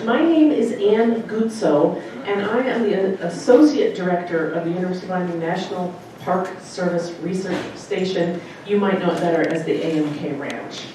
My name is Ann Gutso, and I am the Associate Director of the University of Wyoming National Park Service Research Station. You might know it better as the AMK Ranch.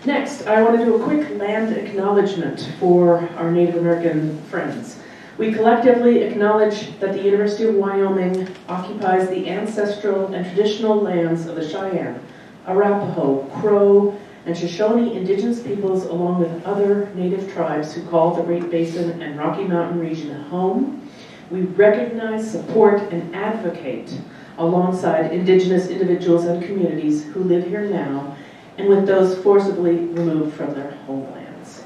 Next, I want to do a quick land acknowledgement for our Native American friends. We collectively acknowledge that the University of Wyoming occupies the ancestral and traditional lands of the Cheyenne, Arapaho, Crow, and Shoshone indigenous peoples, along with other native tribes who call the Great Basin and Rocky Mountain region home. We recognize, support, and advocate alongside indigenous individuals and communities who live here now, and with those forcibly removed from their homelands.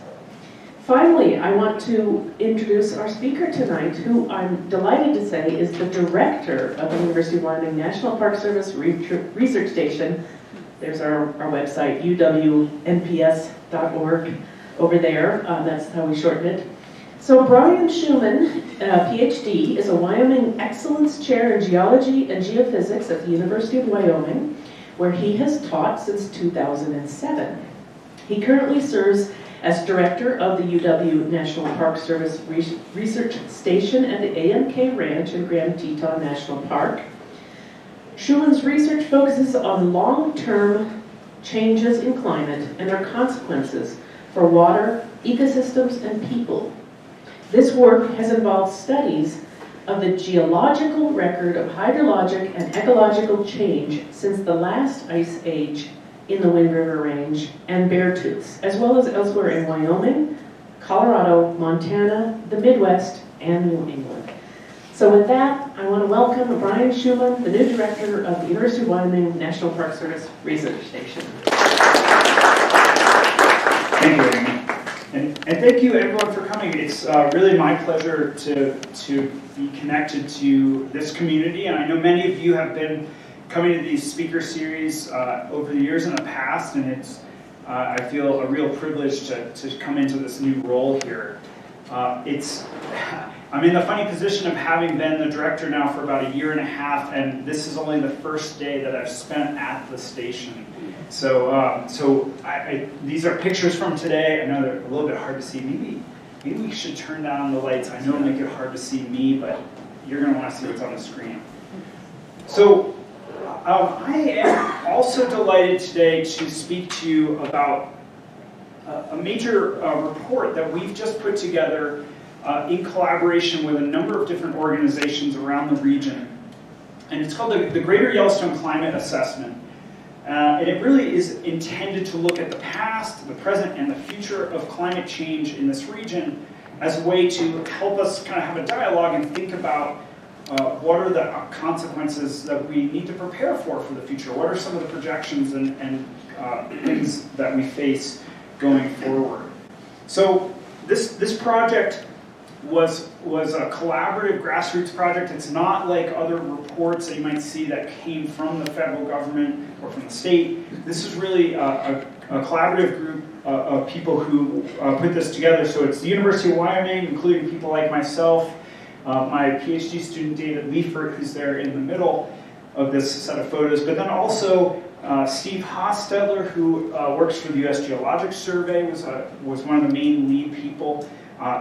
Finally, I want to introduce our speaker tonight, who I'm delighted to say is the director of the University of Wyoming National Park Service Research Station. There's our website, UW-NPS.org over there. That's how we shorten it. So Bryan Shuman, PhD, is a Wyoming Excellence Chair in Geology and Geophysics at the University of Wyoming, where he has taught since 2007. He currently serves as director of the UW National Park Service Research Station at the AMK Ranch in Grand Teton National Park. Shuman's research focuses on long-term changes in climate and their consequences for water, ecosystems, and people. This work has involved studies of the geological record of hydrologic and ecological change since the last ice age in the Wind River Range and Beartooths, as well as elsewhere in Wyoming, Colorado, Montana, the Midwest, and New England. So with that, I want to welcome Bryan Shuman, the new director of the University of Wyoming National Park Service Research Station. Thank you, Amy. And thank you everyone for coming. It's really my pleasure to be connected to this community, and I know many of you have been coming to these speaker series over the years in the past, and it's I feel a real privilege to come into this new role here. I'm in the funny position of having been the director now for about a year and a half, and this is only the first day that I've spent at the station. So, these are pictures from today. I know they're a little bit hard to see. Maybe we should turn down the lights. I know it'll make it hard to see me, but you're going to want to see what's on the screen. So, I am also delighted today to speak to you about a major report that we've just put together in collaboration with a number of different organizations around the region. And it's called the Greater Yellowstone Climate Assessment. And it really is intended to look at the past, the present, and the future of climate change in this region as a way to help us kind of have a dialogue and think about what are the consequences that we need to prepare for the future. What are some of the projections and things that we face going forward? So this project was a collaborative grassroots project. It's not like other reports that you might see that came from the federal government or from the state. This is really a collaborative group of people who put this together. So it's the University of Wyoming, including people like myself, my PhD student David Liefert, who's there in the middle of this set of photos, but then also Steve Hostetler, who works for the U.S. Geologic Survey, was one of the main lead people.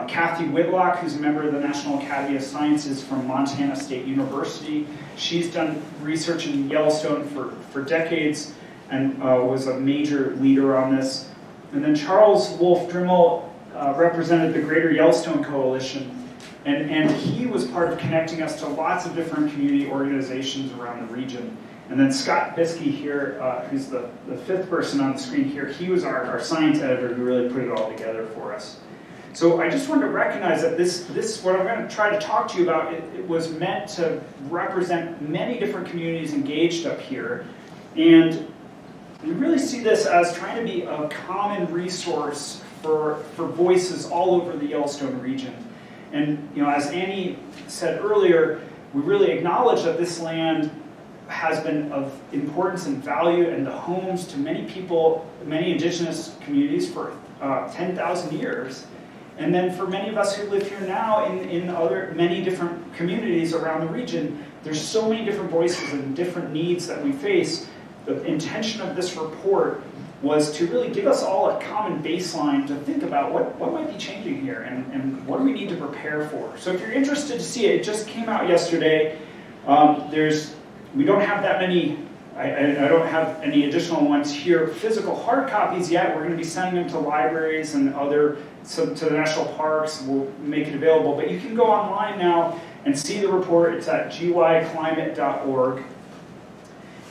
Kathy Whitlock, who's a member of the National Academy of Sciences from Montana State University. She's done research in Yellowstone for decades and was a major leader on this. And then Charles Wolf Drimmel represented the Greater Yellowstone Coalition, and he was part of connecting us to lots of different community organizations around the region. And then Scott Biskey here, who's the fifth person on the screen here, he was our science editor who really put it all together for us. So I just wanted to recognize that this what I'm going to try to talk to you about, it was meant to represent many different communities engaged up here. And we really see this as trying to be a common resource for voices all over the Yellowstone region. And as Annie said earlier, we really acknowledge that this land has been of importance and value and the homes to many people, many indigenous communities for 10,000 years. And then for many of us who live here now in many different communities around the region, there's so many different voices and different needs that we face. The intention of this report was to really give us all a common baseline to think about what might be changing here. and what do we need to prepare for? So if you're interested to see it, it just came out yesterday. We don't have that many, I don't have any additional ones here, physical hard copies yet. We're going to be sending them to libraries and to the national parks. We'll make it available, but you can go online now and see the report. It's at gyclimate.org.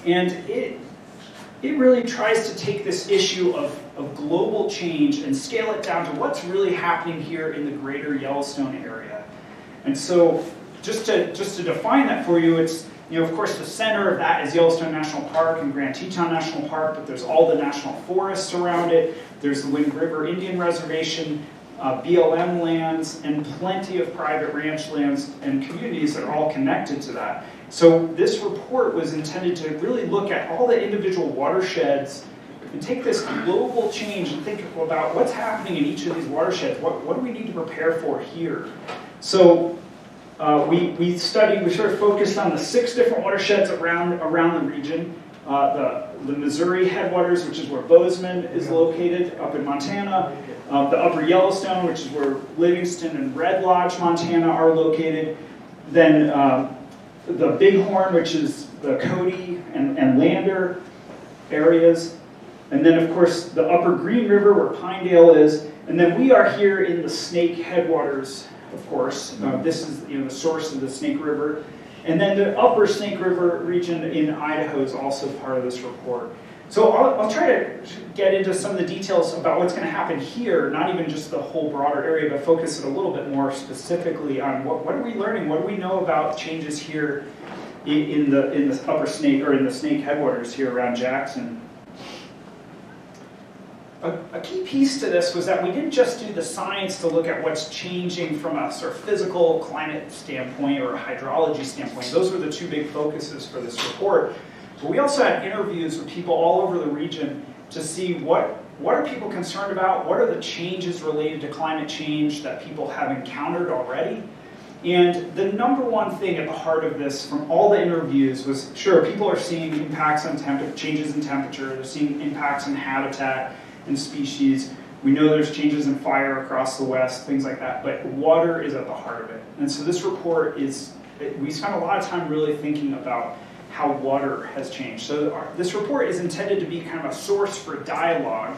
And it really tries to take this issue of global change and scale it down to what's really happening here in the Greater Yellowstone area. And so just to define that for you, it's, of course, the center of that is Yellowstone National Park and Grand Teton National Park, but there's all the national forests around it. There's the Wind River Indian Reservation, BLM lands, and plenty of private ranch lands and communities that are all connected to that. So this report was intended to really look at all the individual watersheds and take this global change and think about what's happening in each of these watersheds. What do we need to prepare for here? So we sort of focused on the 6 different watersheds around the region. The Missouri headwaters, which is where Bozeman is located, up in Montana. The Upper Yellowstone, which is where Livingston and Red Lodge, Montana, are located. Then the Bighorn, which is the Cody and Lander areas. And then, of course, the Upper Green River, where Pinedale is. And then we are here in the Snake headwaters, of course. This is the source of the Snake River. And then the Upper Snake River region in Idaho is also part of this report. So I'll try to get into some of the details about what's going to happen here, not even just the whole broader area, but focus it a little bit more specifically on what are we learning, what do we know about changes here in the Upper Snake, or in the Snake headwaters here around Jackson. A key piece to this was that we didn't just do the science to look at what's changing from a sort of physical climate standpoint or a hydrology standpoint. Those were the 2 big focuses for this report. But we also had interviews with people all over the region to see what are people concerned about, what are the changes related to climate change that people have encountered already. And the number one thing at the heart of this from all the interviews was, sure, people are seeing impacts on changes in temperature, they're seeing impacts in habitat and species. We know there's changes in fire across the West, things like that, but water is at the heart of it. And so this report we spent a lot of time really thinking about how water has changed. So this report is intended to be kind of a source for dialogue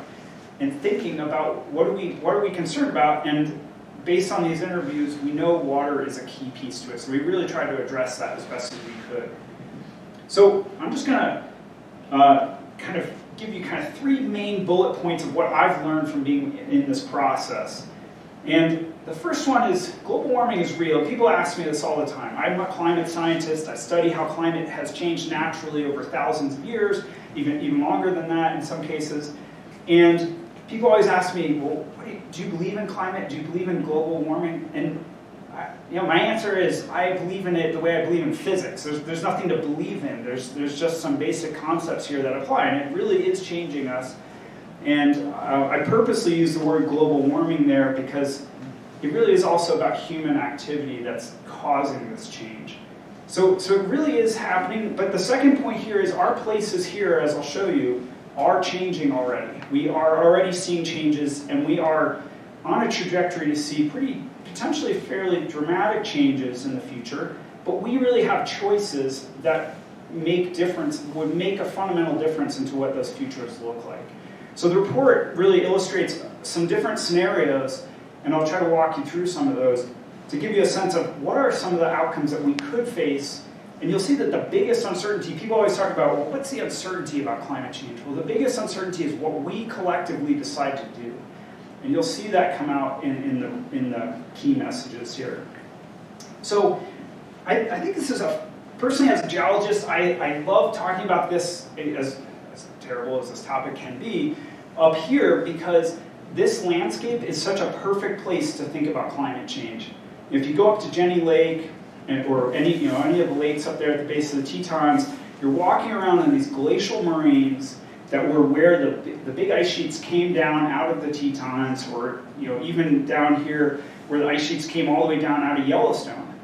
and thinking about what are we concerned about, and based on these interviews, we know water is a key piece to it. So we really tried to address that as best as we could. So I'm just going to kind of give you kind of 3 main bullet points of what I've learned from being in this process. And the first one is global warming is real. People ask me this all the time. I'm a climate scientist. I study how climate has changed naturally over thousands of years, even longer than that in some cases. And people always ask me, well, do you believe in climate? Do you believe in global warming? And my answer is I believe in it the way I believe in physics. There's nothing to believe in. There's just some basic concepts here that apply, and it really is changing us. And I purposely use the word global warming there because it really is also about human activity that's causing this change. So it really is happening, but the second point here is our places here, as I'll show you, are changing already. We are already seeing changes, and we are on a trajectory to see potentially fairly dramatic changes in the future, but we really have choices that would make a fundamental difference into what those futures look like. So the report really illustrates some different scenarios, and I'll try to walk you through some of those to give you a sense of what are some of the outcomes that we could face. And you'll see that the biggest uncertainty, people always talk about, well, what's the uncertainty about climate change? Well, the biggest uncertainty is what we collectively decide to do. And you'll see that come out in the key messages here. So I think this is personally as a geologist, I love talking about this as terrible as this topic can be up here, because this landscape is such a perfect place to think about climate change. If you go up to Jenny Lake or any of the lakes up there at the base of the Tetons, you're walking around in these glacial moraines that were where the big ice sheets came down out of the Tetons, or even down here where the ice sheets came all the way down out of Yellowstone.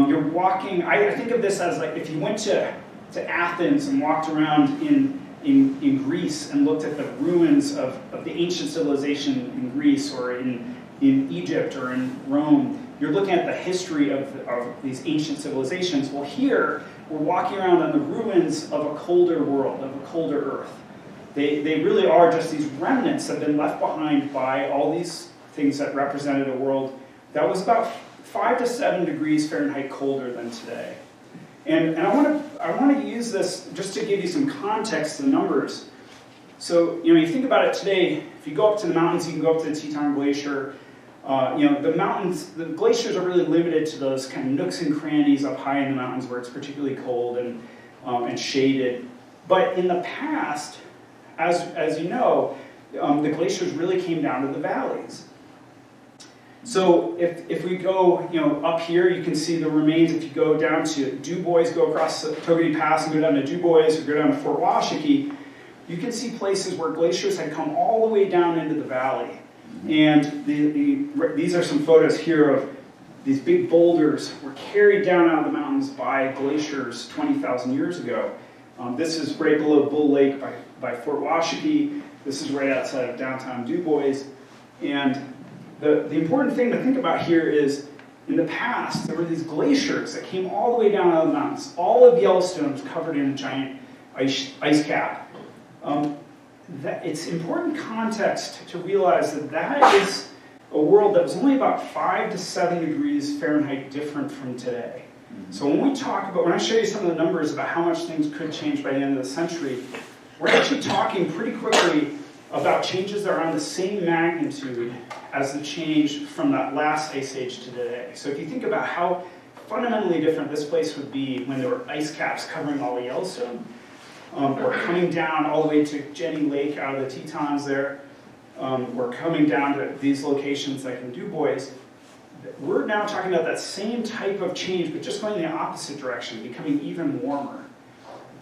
You're walking. I think of this as like if you went to Athens and walked around in Greece and looked at the ruins of the ancient civilization in Greece, or in in Egypt or in Rome, you're looking at the history of these ancient civilizations. Well, here, we're walking around on the ruins of a colder world, of a colder Earth. They really are just these remnants that have been left behind by all these things that represented a world that was about 5 to 7 degrees Fahrenheit colder than today. And I want to use this just to give you some context to the numbers. So, you think about it today, if you go up to the mountains, you can go up to the Teton Glacier. The mountains, the glaciers are really limited to those kind of nooks and crannies up high in the mountains where it's particularly cold and shaded. But in the past, as you know, the glaciers really came down to the valleys. So if we go, up here, you can see the remains. If you go down to Du Bois, go across the Togety Pass and go down to Du Bois or go down to Fort WyACT, you can see places where glaciers had come all the way down into the valley. And these are some photos here of these big boulders were carried down out of the mountains by glaciers 20,000 years ago. This is right below Bull Lake by Fort WyACT. This is right outside of downtown Du Bois. And the important thing to think about here is, in the past, there were these glaciers that came all the way down out of the mountains. All of Yellowstone was covered in a giant ice cap. It's important context to realize that is a world that was only about 5 to 7 degrees Fahrenheit different from today. So when I show you some of the numbers about how much things could change by the end of the century, we're actually talking pretty quickly about changes that are on the same magnitude as the change from that last ice age to today. So if you think about how fundamentally different this place would be when there were ice caps covering all of Yellowstone, or coming down all the way to Jenny Lake out of the Tetons there, or coming down to these locations like in Du Bois, we're now talking about that same type of change, but just going in the opposite direction, becoming even warmer.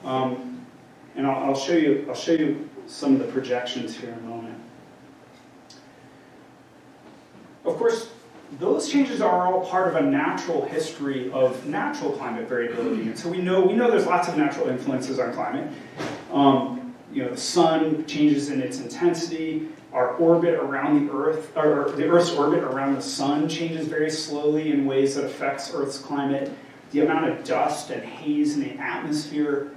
And I'll show you some of the projections here in a moment. Of course, those changes are all part of a natural history of natural climate variability. And so we know there's lots of natural influences on climate. The sun changes in its intensity. Our orbit around the Earth, or the Earth's orbit around the sun changes very slowly in ways that affects Earth's climate. The amount of dust and haze in the atmosphere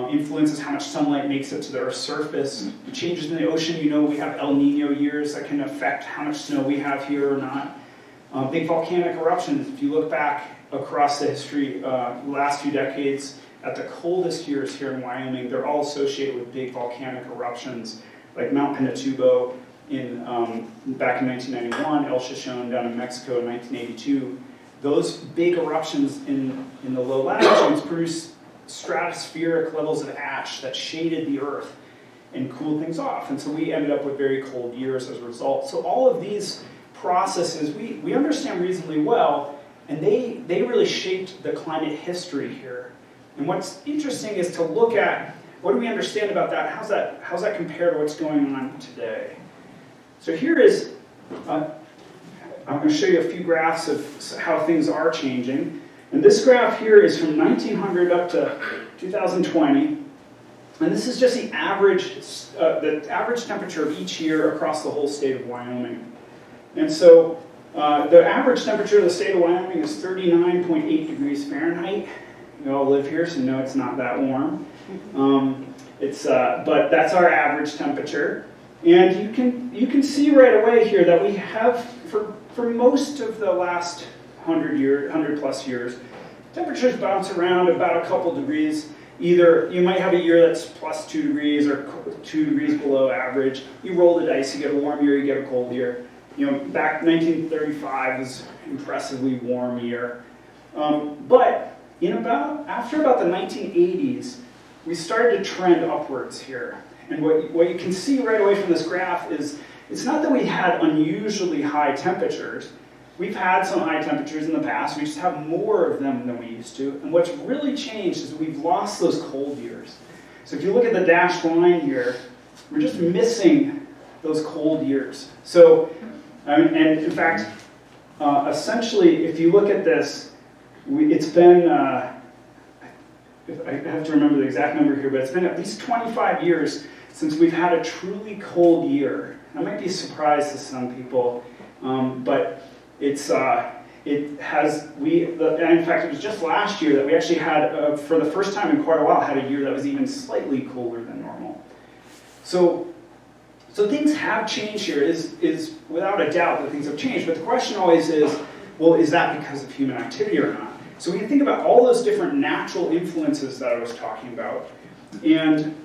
influences how much sunlight makes it to the Earth's surface. The changes in the ocean, we have El Nino years that can affect how much snow we have here or not. Big volcanic eruptions, if you look back across the history, last few decades, at the coldest years here in Wyoming, they're all associated with big volcanic eruptions, like Mount Pinatubo back in 1991, El Chichon down in Mexico in 1982. Those big eruptions in the low latitudes produced stratospheric levels of ash that shaded the Earth and cooled things off. And so we ended up with very cold years as a result. So all of these processes we understand reasonably well, and they really shaped the climate history here. And what's interesting is to look at what do we understand about that? How's that compare to what's going on today? So here is, I'm going to show you a few graphs of how things are changing. And this graph here is from 1900 up to 2020. And this is just the average temperature of each year across the whole state of Wyoming. And so the average temperature of the state of Wyoming is 39.8 degrees Fahrenheit. We all live here, so no, it's not that warm. But that's our average temperature. And you can see right away here that we have, for most of the last 100 plus years, temperatures bounce around about a couple degrees. Either you might have a year that's plus 2 degrees or 2 degrees below average. You roll the dice, you get a warm year, you get a cold year. Back 1935 was an impressively warm year. But after about the 1980s, we started to trend upwards here. And what you can see right away from this graph is it's not that we had unusually high temperatures. We've had some high temperatures in the past, we just have more of them than we used to. And what's really changed is we've lost those cold years. So if you look at the dashed line here, we're just missing those cold years. So, and in fact, essentially, if you look at this, it's been, I have to remember the exact number here, but it's been at least 25 years since we've had a truly cold year. That might be a surprise to some people. But it has, and in fact, it was just last year that we actually had, for the first time in quite a while, had a year that was even slightly colder than normal. So things have changed here. It is without a doubt that things have changed. But the question always is, well, is that because of human activity or not? So we can think about all those different natural influences that I was talking about. And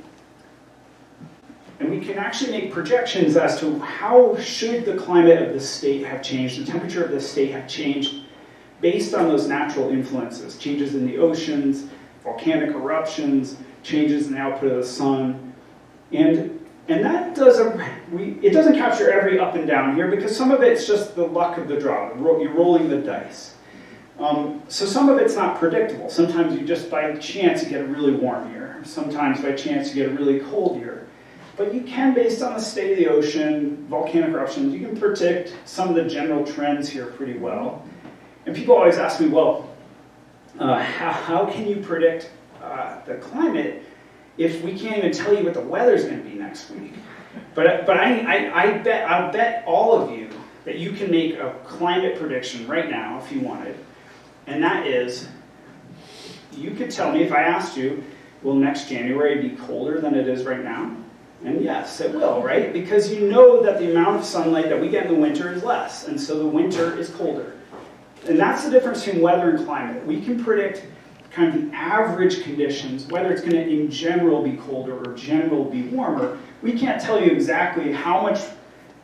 we can actually make projections as to how should the climate of the state have changed, the temperature of the state have changed based on those natural influences, changes in the oceans, volcanic eruptions, changes in the output of the sun. And that it doesn't capture every up and down here because some of it's just the luck of the draw. You're rolling the dice. So some of it's not predictable. Sometimes you just by chance you get a really warm year. Sometimes by chance you get a really cold year. But you can, based on the state of the ocean, volcanic eruptions, you can predict some of the general trends here pretty well. And people always ask me, well, how can you predict the climate if we can't even tell you what the weather's going to be next week? But I bet all of you that you can make a climate prediction right now if you wanted. And that is, you could tell me if I asked you, will next January be colder than it is right now? And yes, it will, right? Because you know that the amount of sunlight that we get in the winter is less, and so the winter is colder. And that's the difference between weather and climate. We can predict kind of the average conditions, whether it's going to in general be colder or general be warmer. We can't tell you exactly how much,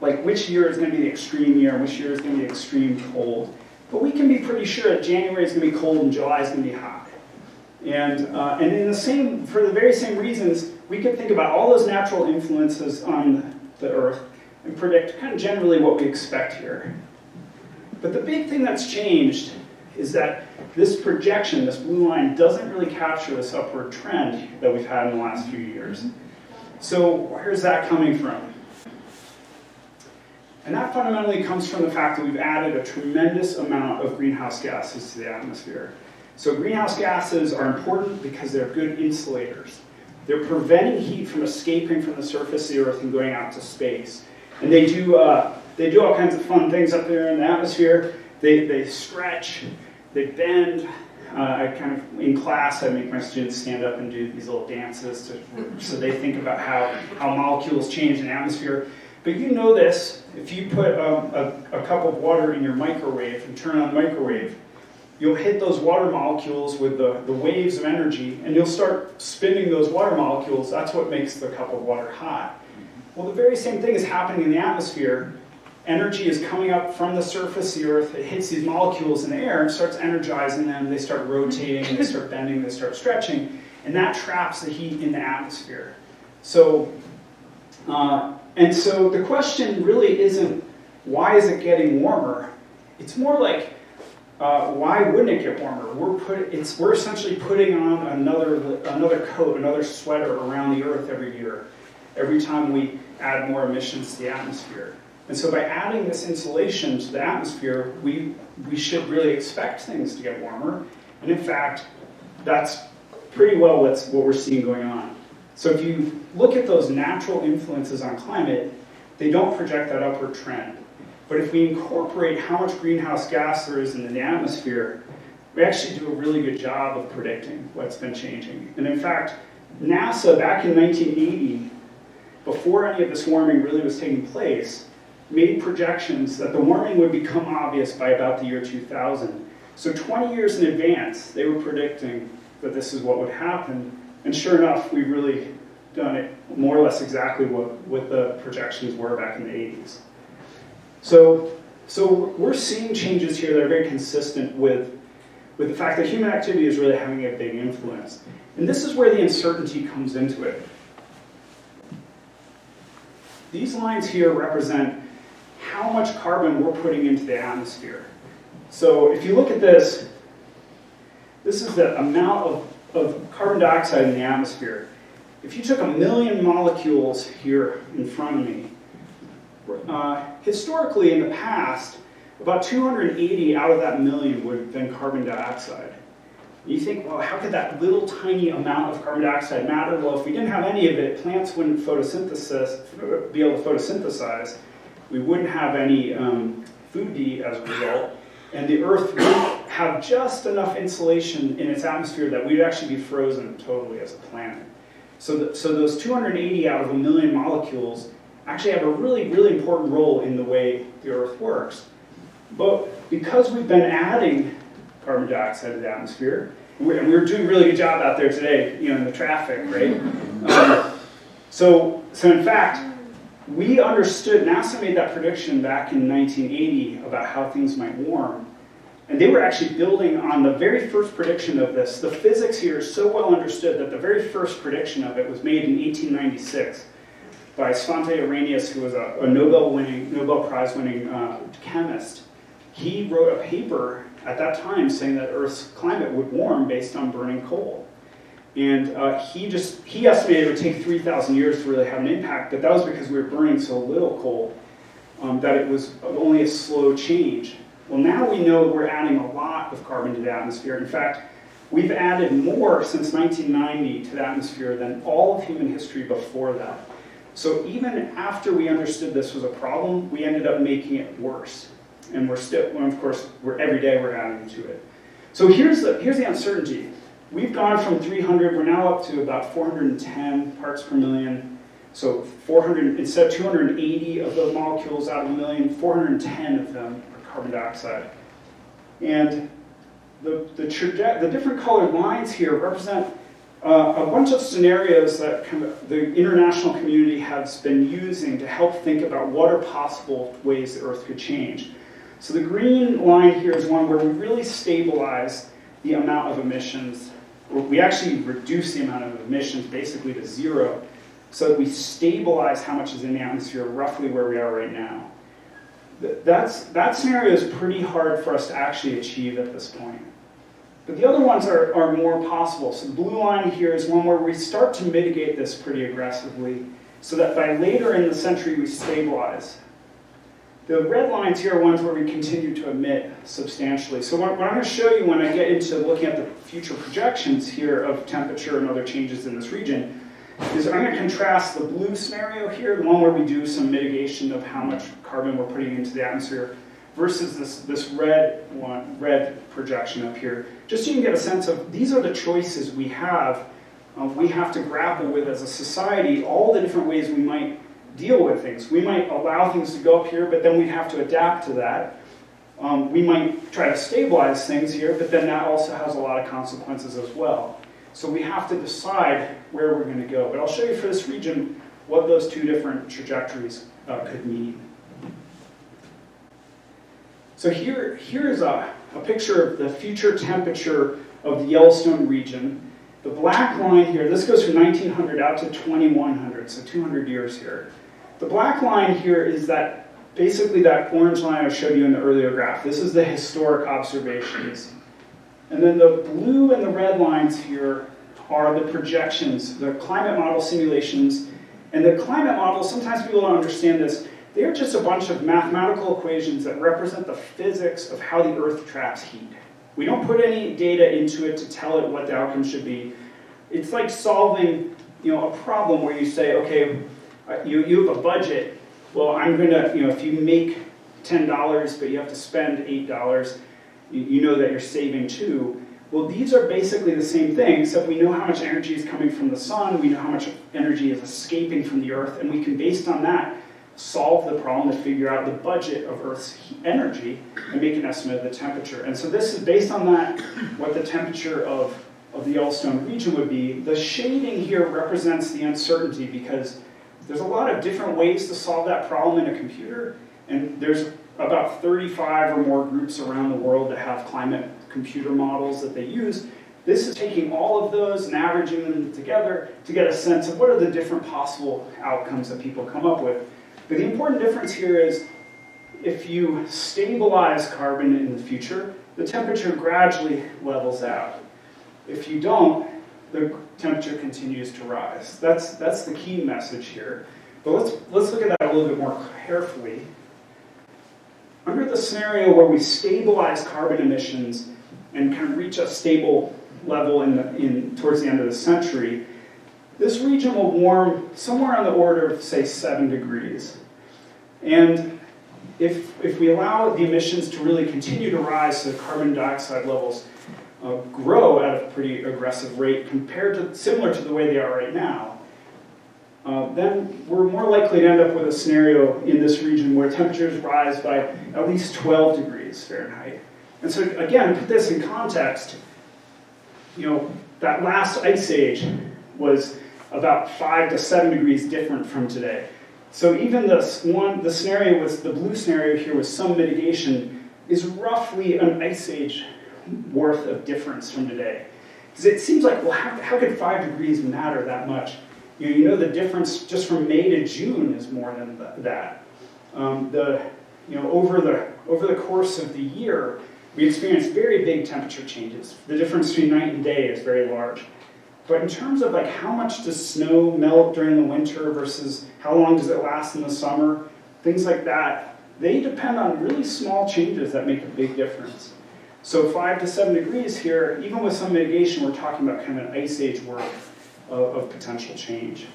like which year is going to be the extreme year and which year is going to be extreme cold. But we can be pretty sure that January is going to be cold and July is going to be hot. And for the very same reasons, we could think about all those natural influences on the Earth and predict kind of generally what we expect here. But the big thing that's changed is that this projection, this blue line, doesn't really capture this upward trend that we've had in the last few years. So where's that coming from? And that fundamentally comes from the fact that we've added a tremendous amount of greenhouse gases to the atmosphere. So greenhouse gases are important because they're good insulators. They're preventing heat from escaping from the surface of the Earth and going out to space. And they do all kinds of fun things up there in the atmosphere. They stretch, they bend. In class, I make my students stand up and do these little dances so they think about how molecules change in the atmosphere. But you know this, if you put a cup of water in your microwave and turn on the microwave, you'll hit those water molecules with the waves of energy, and you'll start spinning those water molecules. That's what makes the cup of water hot. Well, the very same thing is happening in the atmosphere. Energy is coming up from the surface of the Earth. It hits these molecules in the air and starts energizing them. They start rotating, they start bending, they start stretching, and that traps the heat in the atmosphere. So the question really isn't, why is it getting warmer? It's more like, why wouldn't it get warmer? We're essentially putting on another coat, another sweater around the Earth every year, every time we add more emissions to the atmosphere. And so by adding this insulation to the atmosphere, we should really expect things to get warmer. And in fact, that's pretty well what we're seeing going on. So if you look at those natural influences on climate, they don't project that upward trend. But if we incorporate how much greenhouse gas there is in the atmosphere, we actually do a really good job of predicting what's been changing. And in fact, NASA back in 1980, before any of this warming really was taking place, made projections that the warming would become obvious by about the year 2000. So 20 years in advance, they were predicting that this is what would happen. And sure enough, we've really done it more or less exactly what the projections were back in the 80s. So we're seeing changes here that are very consistent with the fact that human activity is really having a big influence. And this is where the uncertainty comes into it. These lines here represent how much carbon we're putting into the atmosphere. So if you look at this is the amount of carbon dioxide in the atmosphere. If you took 1 million molecules here in front of me, historically in the past, about 280 out of that million would have been carbon dioxide. You think, well, how could that little tiny amount of carbon dioxide matter? Well, if we didn't have any of it, plants wouldn't be able to photosynthesize. We wouldn't have any foodie as a result, and the Earth would have just enough insulation in its atmosphere that we'd actually be frozen totally as a planet. So those 280 out of a million molecules actually have a really, really important role in the way the Earth works. But because we've been adding carbon dioxide to the atmosphere, and we're doing a really good job out there today, in the traffic, right? So in fact, we understood, NASA made that prediction back in 1980 about how things might warm. And they were actually building on the very first prediction of this. The physics here is so well understood that the very first prediction of it was made in 1896 by Svante Arrhenius, who was a Nobel Prize-winning chemist. He wrote a paper at that time saying that Earth's climate would warm based on burning coal. And he estimated it would take 3,000 years to really have an impact, but that was because we were burning so little coal that it was only a slow change. Well, now we know we're adding a lot of carbon to the atmosphere. In fact, we've added more since 1990 to the atmosphere than all of human history before that. So even after we understood this was a problem, we ended up making it worse. And we're still, of course, every day we're adding to it. So here's the uncertainty. We've gone from 300, we're now up to about 410 parts per million. So 400, instead of 280 of those molecules out of a million, 410 of them are carbon dioxide. And the different colored lines here represent a bunch of scenarios that the international community has been using to help think about what are possible ways the Earth could change. So the green line here is one where we really stabilize the amount of emissions. We actually reduce the amount of emissions basically to zero, so that we stabilize how much is in the atmosphere roughly where we are right now. That scenario is pretty hard for us to actually achieve at this point. But the other ones are more possible. So the blue line here is one where we start to mitigate this pretty aggressively, so that by later in the century we stabilize. The red lines here are ones where we continue to emit substantially. So what I'm going to show you when I get into looking at the future projections here of temperature and other changes in this region is I'm going to contrast the blue scenario here, the one where we do some mitigation of how much carbon we're putting into the atmosphere, versus this red projection up here. Just so you can get a sense of, these are the choices we have to grapple with as a society, all the different ways we might deal with things. We might allow things to go up here, but then we'd have to adapt to that. We might try to stabilize things here, but then that also has a lot of consequences as well. So we have to decide where we're going to go. But I'll show you for this region what those two different trajectories could mean. So here is a picture of the future temperature of the Yellowstone region. The black line here, this goes from 1900 out to 2100, so 200 years here. The black line here is basically that orange line I showed you in the earlier graph. This is the historic observations. And then the blue and the red lines here are the projections, the climate model simulations. And the climate models, sometimes people don't understand this, they're just a bunch of mathematical equations that represent the physics of how the Earth traps heat. We don't put any data into it to tell it what the outcome should be. It's like solving, a problem where you say, okay, you have a budget. Well, I'm going to, if you make $10, but you have to spend $8, you know that you're saving $2. Well, these are basically the same thing, except we know how much energy is coming from the sun, we know how much energy is escaping from the Earth, and we can, based on that, solve the problem to figure out the budget of Earth's energy and make an estimate of the temperature. And so this is based on that, what the temperature of the Yellowstone region would be. The shading here represents the uncertainty because there's a lot of different ways to solve that problem in a computer, and there's about 35 or more groups around the world that have climate computer models that they use. This is taking all of those and averaging them together to get a sense of what are the different possible outcomes that people come up with. But the important difference here is if you stabilize carbon in the future, the temperature gradually levels out. If you don't, the temperature continues to rise. That's the key message here. But let's look at that a little bit more carefully. Under the scenario where we stabilize carbon emissions and kind of reach a stable level towards the end of the century, this region will warm somewhere on the order of, say, 7 degrees. And if we allow the emissions to really continue to rise, so the carbon dioxide levels grow at a pretty aggressive rate similar to the way they are right now, then we're more likely to end up with a scenario in this region where temperatures rise by at least 12 degrees Fahrenheit. And so again, to put this in context, that last ice age was about 5 to 7 degrees different from today. So even the scenario with the blue scenario here with some mitigation is roughly an ice age worth of difference from today. Because it seems like, well, how could 5 degrees matter that much? The difference just from May to June is more than that. Over the course of the year, we experience very big temperature changes. The difference between night and day is very large. But in terms of how much does snow melt during the winter versus how long does it last in the summer, things like that, they depend on really small changes that make a big difference. So 5 to 7 degrees here, even with some mitigation, we're talking about kind of an ice age worth of potential change.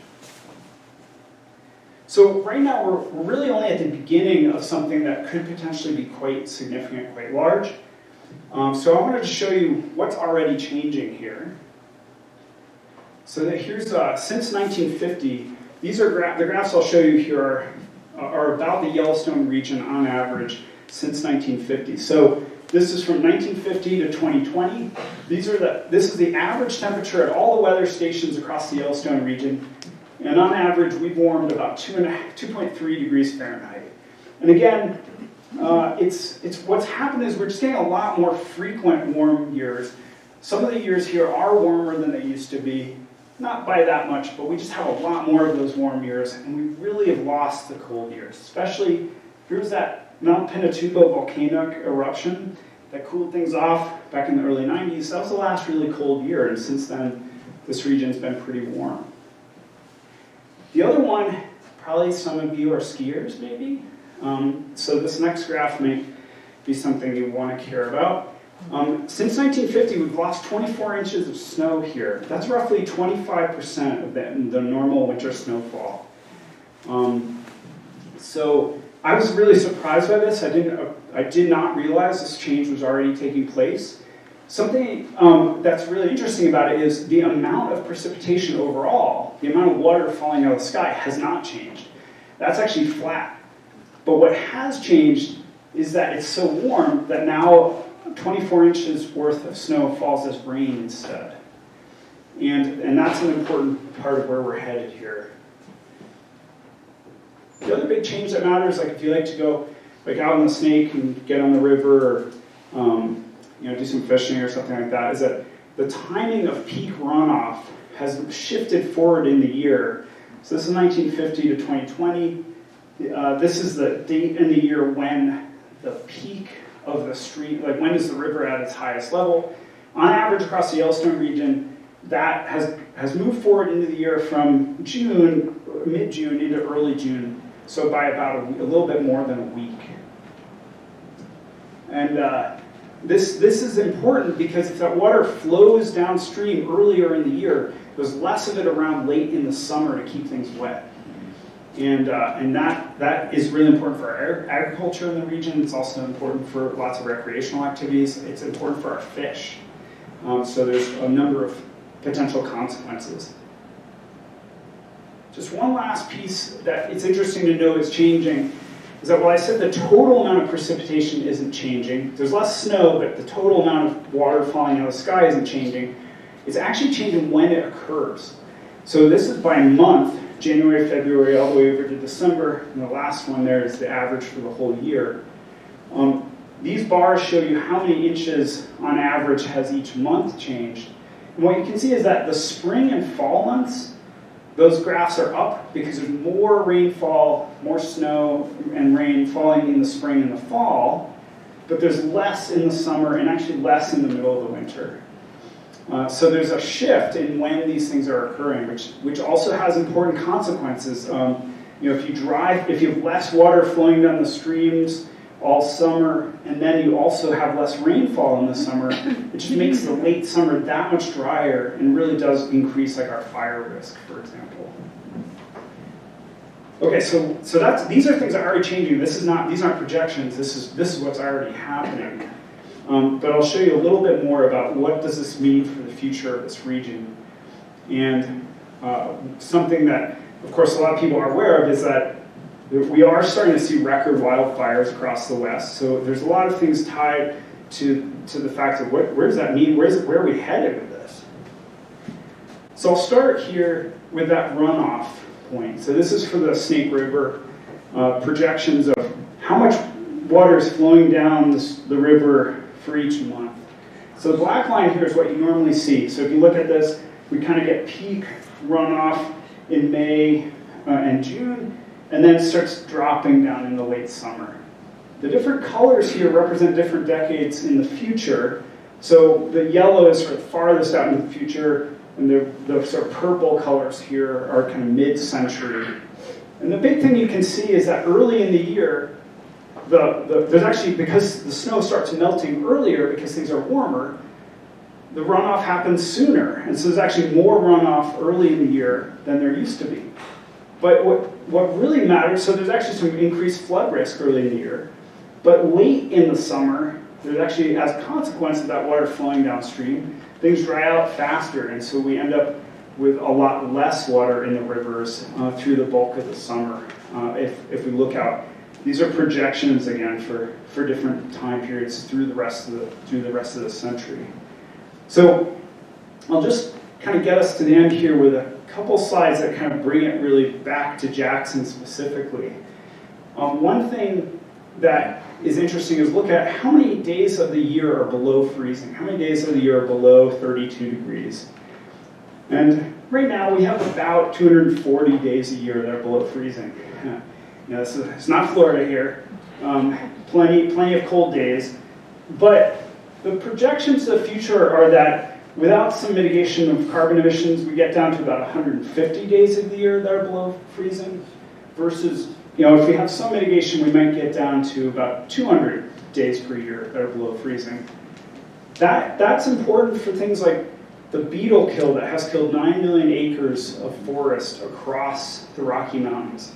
So right now we're really only at the beginning of something that could potentially be quite significant, quite large. So I wanted to show you what's already changing here. So that here's, since 1950, these are the graphs I'll show you here are about the Yellowstone region on average since 1950. So this is from 1950 to 2020. This is the average temperature at all the weather stations across the Yellowstone region. And on average, we've warmed about 2.3 degrees Fahrenheit. And again, it's what's happened is we're just getting a lot more frequent warm years. Some of the years here are warmer than they used to be. Not by that much, but we just have a lot more of those warm years, and we really have lost the cold years. Especially, here's that Mount Pinatubo volcanic eruption that cooled things off back in the early 90s. That was the last really cold year, and since then, this region's been pretty warm. The other one, probably some of you are skiers, maybe. So this next graph may be something you want to care about. Since 1950, we've lost 24 inches of snow here. That's roughly 25% of the normal winter snowfall. So I was really surprised by this. I did not realize this change was already taking place. Something that's really interesting about it is the amount of precipitation overall, the amount of water falling out of the sky, has not changed. That's actually flat. But what has changed is that it's so warm that now 24 inches worth of snow falls as rain instead. And that's an important part of where we're headed here. The other big change that matters, if you like to go out on the Snake and get on the river or do some fishing or something like that, is that the timing of peak runoff has shifted forward in the year. So this is 1950 to 2020. This is the date in the year when the peak of the stream, when is the river at its highest level. On average across the Yellowstone region, that has moved forward into the year from June, mid-June into early June, so by about a little bit more than a week. And this is important because if that water flows downstream earlier in the year, there's less of it around late in the summer to keep things wet. And that is really important for our agriculture in the region. It's also important for lots of recreational activities. It's important for our fish. So there's a number of potential consequences. Just one last piece that it's interesting to know is changing is that while I said the total amount of precipitation isn't changing, there's less snow, but the total amount of water falling out of the sky isn't changing, it's actually changing when it occurs. So this is by month, January, February, all the way over to December, and the last one there is the average for the whole year. These bars show you how many inches on average has each month changed. And what you can see is that the spring and fall months, those graphs are up because there's more rainfall, more snow and rain falling in the spring and the fall, but there's less in the summer and actually less in the middle of the winter. So there's a shift in when these things are occurring, which also has important consequences. If you have less water flowing down the streams all summer, and then you also have less rainfall in the summer, it just makes the late summer that much drier and really does increase our fire risk, for example. Okay, so these are things that are already changing. These aren't projections. This is what's already happening. But I'll show you a little bit more about what does this mean for the future of this region. And something that, of course, a lot of people are aware of is that we are starting to see record wildfires across the West. So there's a lot of things tied to the fact of where does that mean? Where are we headed with this? So I'll start here with that runoff point. So this is for the Snake River, projections of how much water is flowing down the river for each month. So the black line here is what you normally see. So if you look at this, we kind of get peak runoff in May and June, and then it starts dropping down in the late summer. The different colors here represent different decades in the future. So the yellow is sort of farthest out into the future, and the sort of purple colors here are kind of mid-century. And the big thing you can see is that early in the year, there's actually, because the snow starts melting earlier because things are warmer, the runoff happens sooner. And so there's actually more runoff early in the year than there used to be. But what really matters, so there's actually some increased flood risk early in the year. But late in the summer, there's actually, as a consequence of that water flowing downstream, things dry out faster. And so we end up with a lot less water in the rivers through the bulk of the summer. If we look out, these are projections again for different time periods through the rest of the century. So I'll just kind of get us to the end here with a couple slides that kind of bring it really back to Jackson specifically. One thing that is interesting is look at how many days of the year are below freezing. How many days of the year are below 32 degrees? And right now we have about 240 days a year that are below freezing. It's not Florida here. Plenty of cold days. But the projections of the future are that without some mitigation of carbon emissions, we get down to about 150 days of the year that are below freezing, versus, if we have some mitigation, we might get down to about 200 days per year that are below freezing. That's important for things like the beetle kill that has killed 9 million acres of forest across the Rocky Mountains.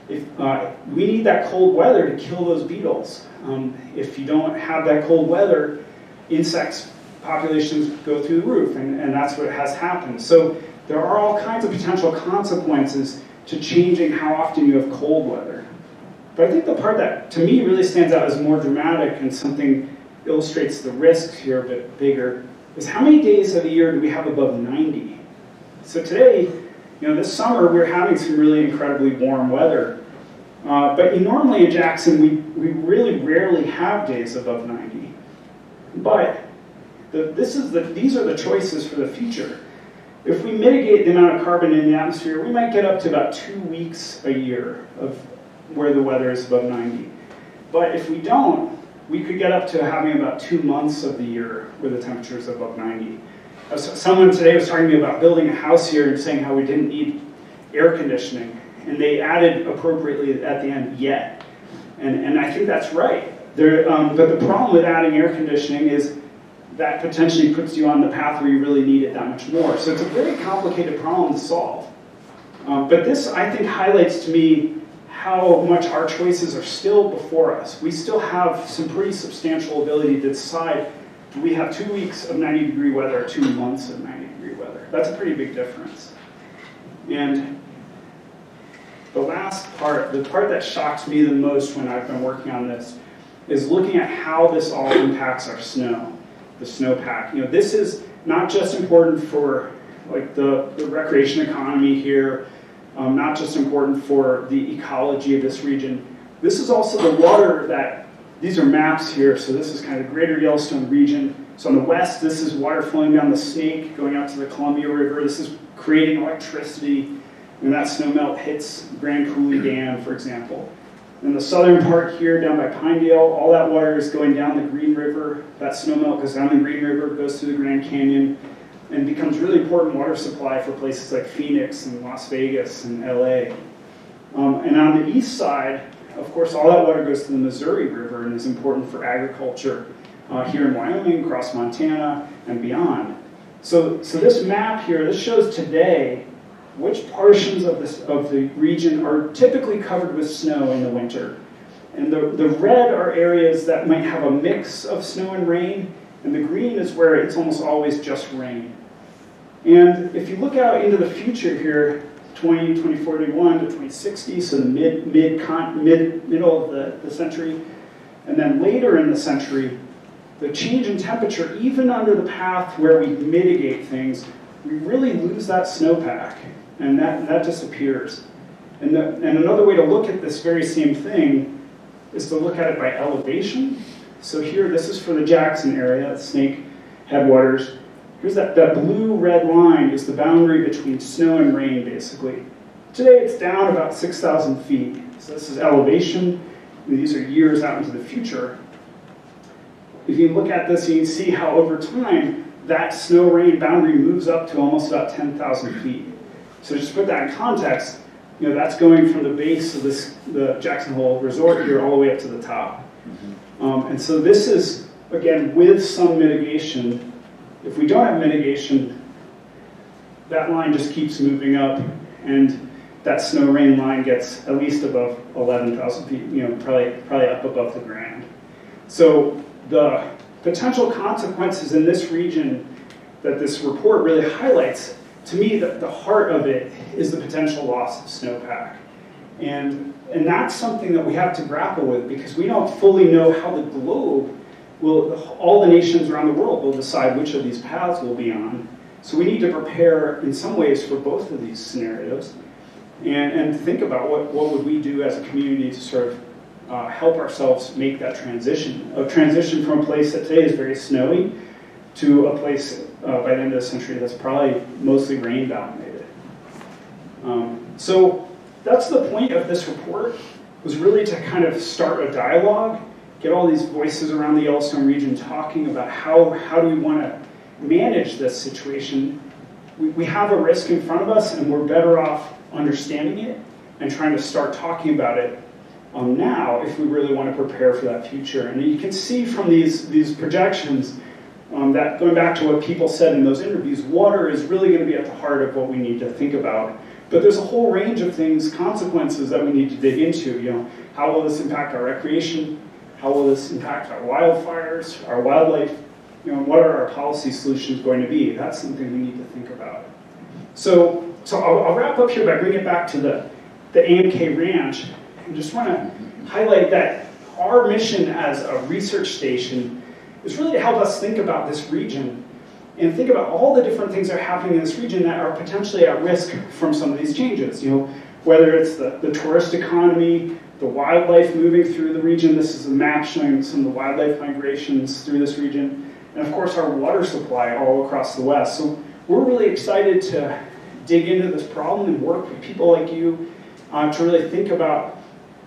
We need that cold weather to kill those beetles. If you don't have that cold weather, insects populations go through the roof, and that's what has happened. So there are all kinds of potential consequences to changing how often you have cold weather. But I think the part that to me really stands out as more dramatic and something illustrates the risks here a bit bigger is how many days of the year do we have above 90? So today, this summer we're having some really incredibly warm weather. But normally in Jackson, we really rarely have days above 90. But these are the choices for the future. If we mitigate the amount of carbon in the atmosphere, we might get up to about 2 weeks a year of where the weather is above 90. But if we don't, we could get up to having about 2 months of the year where the temperature is above 90. Someone today was talking to me about building a house here and saying how we didn't need air conditioning. And they added appropriately at the end, yet. And I think that's right. But the problem with adding air conditioning is that potentially puts you on the path where you really need it that much more. So it's a very complicated problem to solve. But this, I think, highlights to me how much our choices are still before us. We still have some pretty substantial ability to decide, do we have 2 weeks of 90-degree weather or 2 months of 90-degree weather? That's a pretty big difference. And the last part, the part that shocks me the most when I've been working on this, is looking at how this all impacts our snow, the snowpack. This is not just important for the recreation economy here, not just important for the ecology of this region. This is also the water that, these are maps here, so this is kind of the Greater Yellowstone region. So on the west, this is water flowing down the Snake, going out to the Columbia River. This is creating electricity when that snowmelt hits Grand Coulee Dam, for example. In the southern part here, down by Pinedale, all that water is going down the Green River. That snowmelt goes down the Green River, goes through the Grand Canyon, and becomes really important water supply for places like Phoenix and Las Vegas and LA. And on the east side, of course, all that water goes to the Missouri River and is important for agriculture here in Wyoming, across Montana, and beyond. So this map here, this shows today which portions of the region are typically covered with snow in the winter. And the red are areas that might have a mix of snow and rain, and the green is where it's almost always just rain. And if you look out into the future here, 2041 to 2060, so the middle of the century, and then later in the century, the change in temperature, even under the path where we mitigate things, we really lose that snowpack, and that disappears. And another way to look at this very same thing is to look at it by elevation. So here, this is for the Jackson area, Snake Headwaters. Here's that blue-red line is the boundary between snow and rain, basically. Today, it's down about 6,000 feet. So this is elevation, and these are years out into the future. If you look at this, you can see how over time, that snow-rain boundary moves up to almost about 10,000 feet. So just to put that in context, that's going from the base of the Jackson Hole Resort here all the way up to the top. And so this is, again, with some mitigation. If we don't have mitigation, that line just keeps moving up, and that snow-rain line gets at least above 11,000 feet, probably up above the ground. So the potential consequences in this region that this report really highlights, to me, the heart of it is the potential loss of snowpack. And that's something that we have to grapple with, because we don't fully know how the globe all the nations around the world will decide which of these paths we'll be on. So we need to prepare in some ways for both of these scenarios and think about what would we do as a community to sort of help ourselves make that transition. A transition from a place that today is very snowy to a place by the end of the century that's probably mostly rain dominated. So that's the point of this report, was really to kind of start a dialogue, get all these voices around the Yellowstone region talking about how do we want to manage this situation. We have a risk in front of us, and we're better off understanding it and trying to start talking about it now if we really want to prepare for that future. And you can see from these projections that, going back to what people said in those interviews, water is really going to be at the heart of what we need to think about. But there's a whole range of things, consequences that we need to dig into. How will this impact our recreation? How will this impact our wildfires, our wildlife? What are our policy solutions going to be? That's something we need to think about. So I'll wrap up here by bringing it back to the AMK Ranch. I just want to highlight that our mission as a research station is really to help us think about this region and think about all the different things that are happening in this region that are potentially at risk from some of these changes. Whether it's the tourist economy, the wildlife moving through the region. This is a map showing some of the wildlife migrations through this region. And of course, our water supply all across the West. So we're really excited to dig into this problem and work with people like you to really think about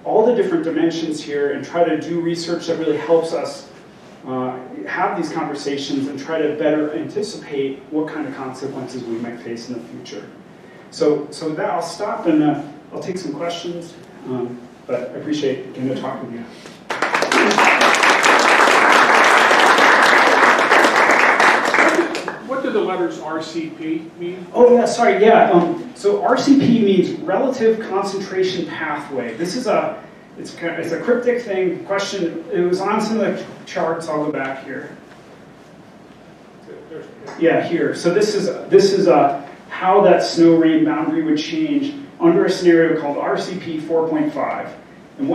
all the different dimensions here and try to do research that really helps us have these conversations and try to better anticipate what kind of consequences we might face in the future. So with that, I'll stop and I'll take some questions. But I appreciate getting to talk with you. What do the letters RCP mean? Oh yeah, sorry, yeah. So RCP means relative concentration pathway. This is it's a cryptic thing. Question. It was on some of the charts. I'll go back here. Yeah, here. So this is how that snow-rain boundary would change under a scenario called RCP 4.5. And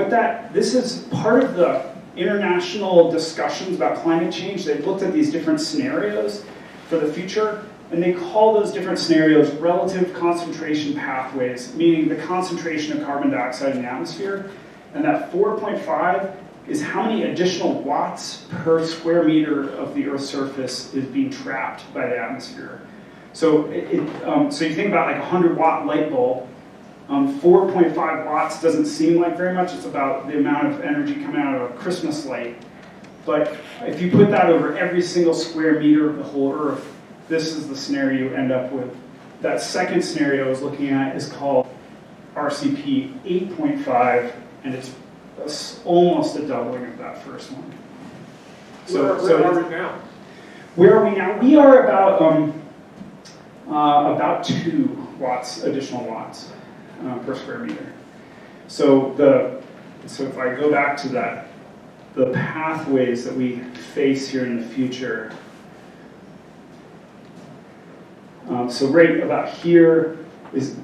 this is part of the international discussions about climate change. They've looked at these different scenarios for the future, and they call those different scenarios relative concentration pathways, meaning the concentration of carbon dioxide in the atmosphere. And that 4.5 is how many additional watts per square meter of the Earth's surface is being trapped by the atmosphere. So so you think about like a 100-watt light bulb. 4.5 watts doesn't seem like very much. It's about the amount of energy coming out of a Christmas light. But if you put that over every single square meter of the whole Earth, this is the scenario you end up with. That second scenario I was looking at is called RCP 8.5, and it's almost a doubling of that first one. Where are we now? Where are we now? We are about 2. watts, additional watts per square meter. So if I go back to that, the pathways that we face here in the future. So right about here is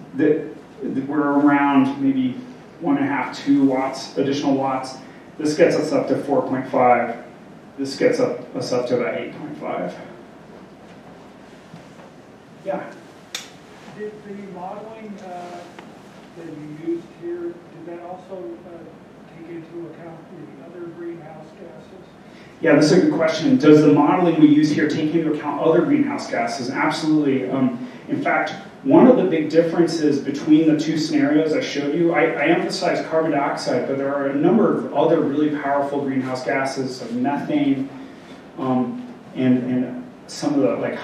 we're around maybe 1.5, 2 watts, additional watts. This gets us up to 4.5. This gets us up to about 8.5. Yeah. Did the modeling that you used here, did that also take into account the other greenhouse gases? Yeah, this is a good question. Does the modeling we use here take into account other greenhouse gases? Absolutely. In fact, one of the big differences between the two scenarios I showed you, I emphasize carbon dioxide, but there are a number of other really powerful greenhouse gases, like methane, and some of the like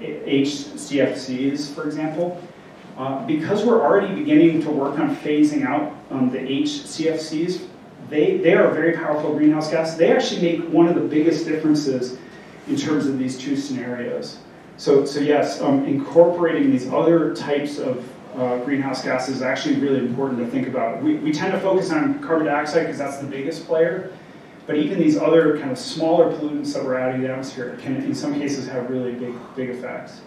HCFCs, for example. Because we're already beginning to work on phasing out the HCFCs, they are a very powerful greenhouse gas. They actually make one of the biggest differences in terms of these two scenarios. So yes, incorporating these other types of greenhouse gases is actually really important to think about. We tend to focus on carbon dioxide because that's the biggest player, but even these other kind of smaller pollutants that we're adding to the atmosphere can, in some cases, have really big effects.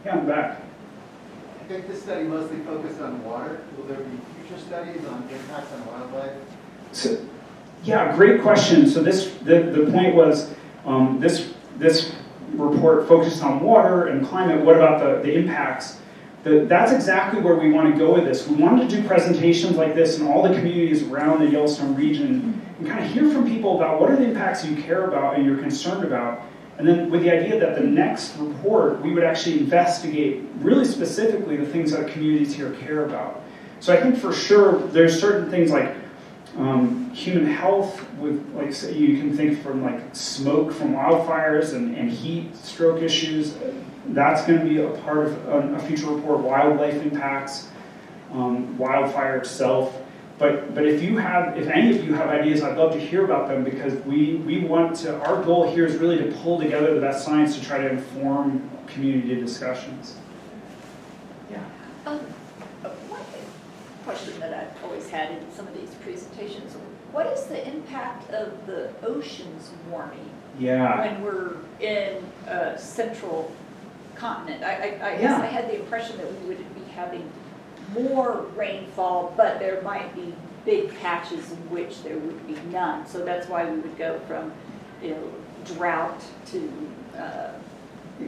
Yeah, in the back. I think this study mostly focused on water. Will there be future studies on impacts on wildlife? So, yeah, great question. So the point was this report focused on water and climate. What about the impacts? That's exactly where we want to go with this. We wanted to do presentations like this in all the communities around the Yellowstone region and kind of hear from people about what are the impacts you care about and you're concerned about. And then with the idea that the next report, we would actually investigate really specifically the things that communities here care about. So I think for sure there's certain things like human health, with like say you can think from like smoke from wildfires and heat stroke issues. That's going to be a part of a future report. Wildlife impacts, wildfire itself. But if any of you have ideas, I'd love to hear about them because we want to. Our goal here is really to pull together the best science to try to inform community discussions. Yeah. One question that I've always had in some of these presentations: what is the impact of the oceans warming? Yeah. When we're in a central continent, I guess Yeah. I had the impression that we would be having more rainfall, but there might be big patches in which there would be none. So that's why we would go from, drought to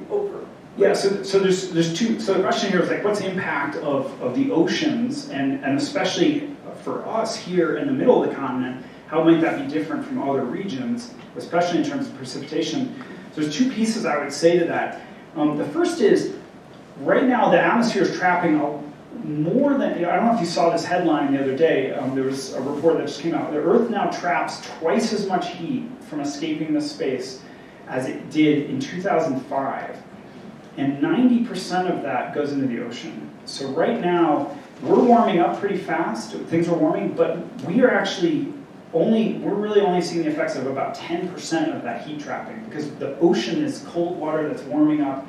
over. Yeah, so there's two. So the question here is like, what's the impact of the oceans, and especially for us here in the middle of the continent, how might that be different from other regions, especially in terms of precipitation? So there's two pieces I would say to that. The first is, right now the atmosphere is trapping more than, I don't know if you saw this headline the other day, there was a report that just came out. The Earth now traps twice as much heat from escaping the space as it did in 2005. And 90% of that goes into the ocean. So right now, we're warming up pretty fast, things are warming, but we're really only seeing the effects of about 10% of that heat trapping because the ocean is cold water that's warming up.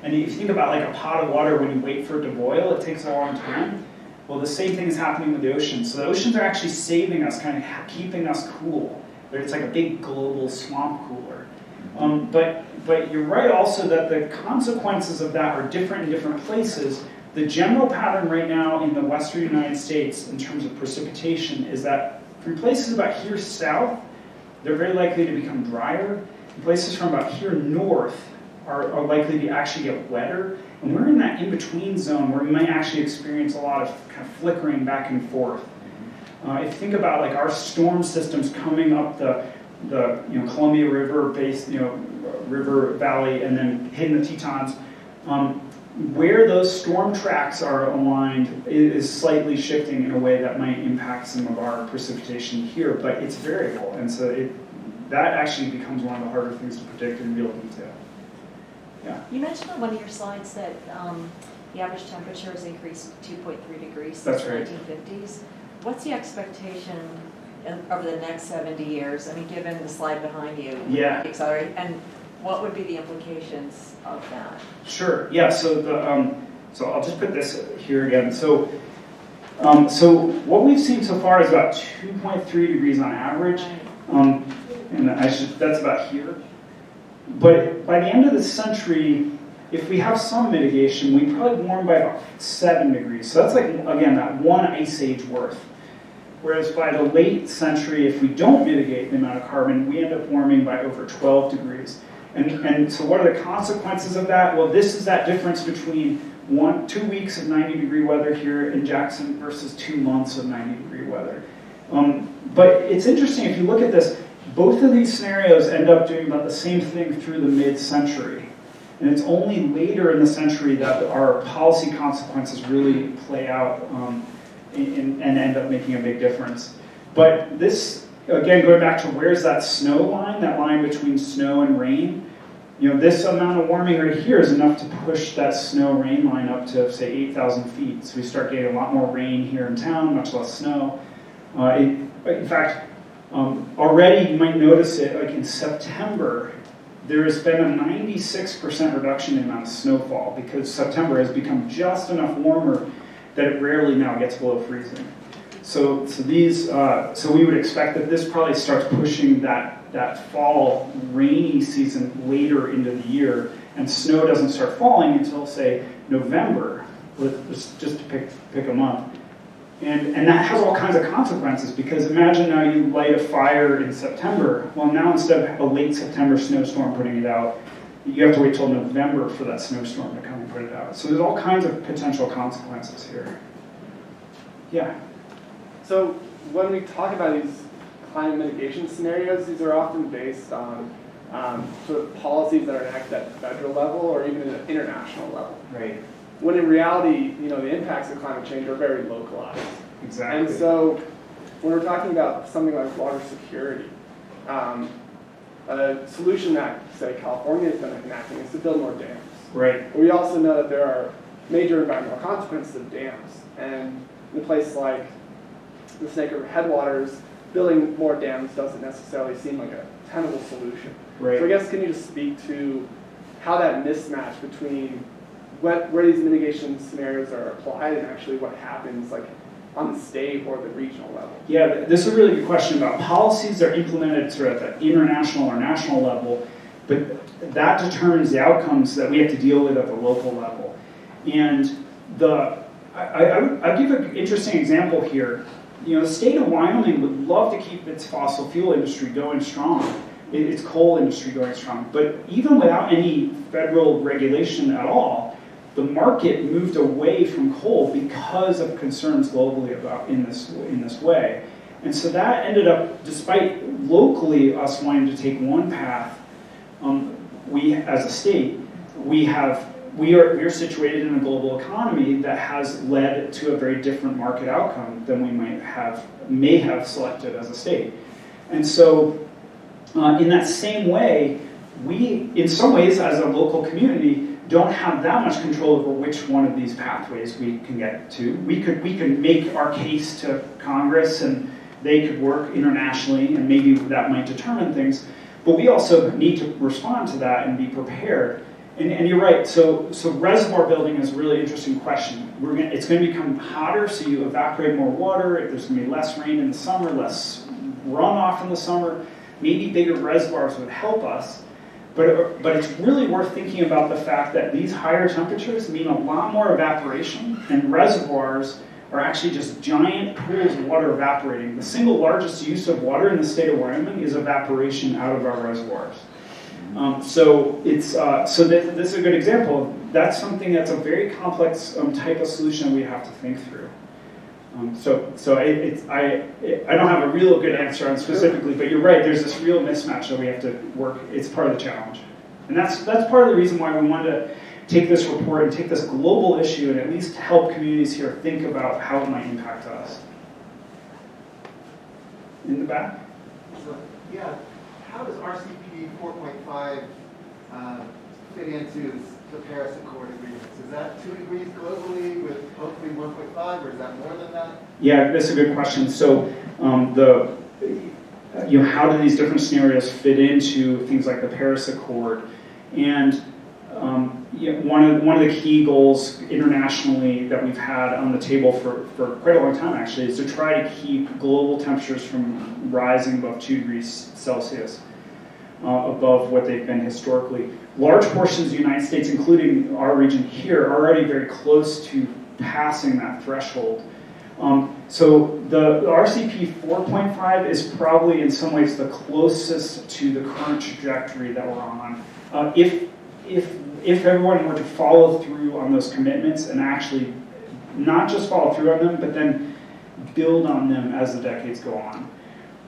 And if you think about like a pot of water, when you wait for it to boil, it takes a long time. Well, the same thing is happening with the oceans. So the oceans are actually saving us, kind of keeping us cool. It's like a big global swamp cooler. But you're right also that the consequences of that are different in different places. The general pattern right now in the western United States in terms of precipitation is that from places about here south, they're very likely to become drier. And places from about here north are likely to actually get wetter. And we're in that in-between zone where we might actually experience a lot of kind of flickering back and forth. If you think about like our storm systems coming up the Columbia River base, river valley, and then hitting the Tetons, where those storm tracks are aligned is slightly shifting in a way that might impact some of our precipitation here, but it's variable, and so that actually becomes one of the harder things to predict in real detail. Yeah. You mentioned on one of your slides that the average temperature has increased 2.3 degrees since That's the right. 1950s. What's the expectation over the next 70 years? I mean, given the slide behind you, Yeah. accelerate, and what would be the implications of that? Sure. Yeah. So so I'll just put this here again. So what we've seen so far is about 2.3 degrees on average, and that's about here. But by the end of the century, if we have some mitigation, we probably warm by about 7 degrees. So that's like, again, that one ice age worth. Whereas by the late century, if we don't mitigate the amount of carbon, we end up warming by over 12 degrees. And so what are the consequences of that? Well, this is that difference between 2 weeks of 90-degree weather here in Jackson versus 2 months of 90-degree weather. But it's interesting, if you look at this, both of these scenarios end up doing about the same thing through the mid-century. And it's only later in the century that our policy consequences really play out and end up making a big difference. But this, again, going back to where's that snow line, that line between snow and rain, this amount of warming right here is enough to push that snow-rain line up to, say, 8,000 feet. So we start getting a lot more rain here in town, much less snow. In fact, already you might notice it, like in September, there has been a 96% reduction in the amount of snowfall because September has become just enough warmer that it rarely now gets below freezing. So we would expect that this probably starts pushing that fall rainy season later into the year, and snow doesn't start falling until, say, November, just to pick a month. And that has all kinds of consequences, because imagine now you light a fire in September. Well, now instead of a late September snowstorm putting it out, you have to wait till November for that snowstorm to come and put it out. So there's all kinds of potential consequences here. Yeah? So when we talk about these climate mitigation scenarios, these are often based on sort of policies that are enacted at the federal level or even at an international level. Right. When in reality, the impacts of climate change are very localized. Exactly. And so when we're talking about something like water security, a solution that, say, California has been enacting is to build more dams. Right. We also know that there are major environmental consequences of dams. And in a place like the Snake River headwaters, building more dams doesn't necessarily seem like a tenable solution. Right. So I guess, can you just speak to how that mismatch between where these mitigation scenarios are applied and actually what happens like on the state or the regional level? Yeah, this is a really good question about policies that are implemented sort of at the international or national level, but that determines the outcomes that we have to deal with at the local level. And I'll give an interesting example here. The state of Wyoming would love to keep its fossil fuel industry going strong, its coal industry going strong, but even without any federal regulation at all, the market moved away from coal because of concerns globally about in this way. And so that ended up, despite locally us wanting to take one path, we as a state, we are situated in a global economy that has led to a very different market outcome than we may have selected as a state. And so in that same way, we, in some ways, as a local community, don't have that much control over which one of these pathways we can get to. We could make our case to Congress, and they could work internationally, and maybe that might determine things. But we also need to respond to that and be prepared. And you're right. So reservoir building is a really interesting question. It's going to become hotter, so you evaporate more water. There's going to be less rain in the summer, less runoff in the summer. Maybe bigger reservoirs would help us. But it's really worth thinking about the fact that these higher temperatures mean a lot more evaporation, and reservoirs are actually just giant pools of water evaporating. The single largest use of water in the state of Wyoming is evaporation out of our reservoirs. So this is a good example. That's something that's a very complex type of solution we have to think through. I don't have a real good answer on specifically, but you're right. There's this real mismatch that we have to work. It's part of the challenge, and that's part of the reason why we wanted to take this report and take this global issue and at least help communities here think about how it might impact us. In the back. So, yeah, how does RCP 4.5 fit into the Paris Accord agreements? Is that 2 degrees globally with hopefully 1.5, or is that more than that? Yeah, that's a good question. So how do these different scenarios fit into things like the Paris Accord? And one of the key goals internationally that we've had on the table for quite a long time actually is to try to keep global temperatures from rising above 2 degrees Celsius, above what they've been historically. Large portions of the United States, including our region here, are already very close to passing that threshold. So the RCP 4.5 is probably in some ways the closest to the current trajectory that we're on. If everyone were to follow through on those commitments and actually not just follow through on them, but then build on them as the decades go on.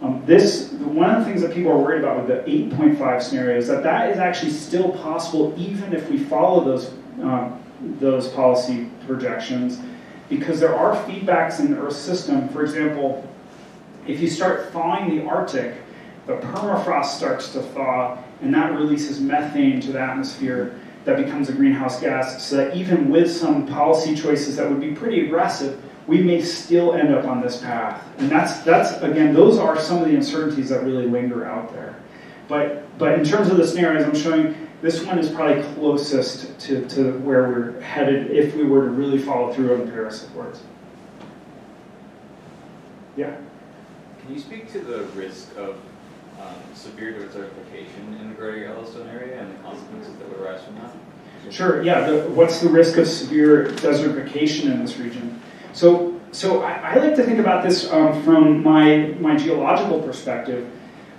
One of the things that people are worried about with the 8.5 scenario is that is actually still possible even if we follow those policy projections, because there are feedbacks in the Earth system. For example, if you start thawing the Arctic, the permafrost starts to thaw, and that releases methane to the atmosphere that becomes a greenhouse gas, so that even with some policy choices that would be pretty aggressive, we may still end up on this path. And that's again, those are some of the uncertainties that really linger out there. But in terms of the scenarios I'm showing, this one is probably closest to where we're headed if we were to really follow through on the Paris Accords. Yeah? Can you speak to the risk of severe desertification in the Greater Yellowstone area and the consequences that would arise from that? Sure, yeah. What's the risk of severe desertification in this region? So I like to think about this from my geological perspective.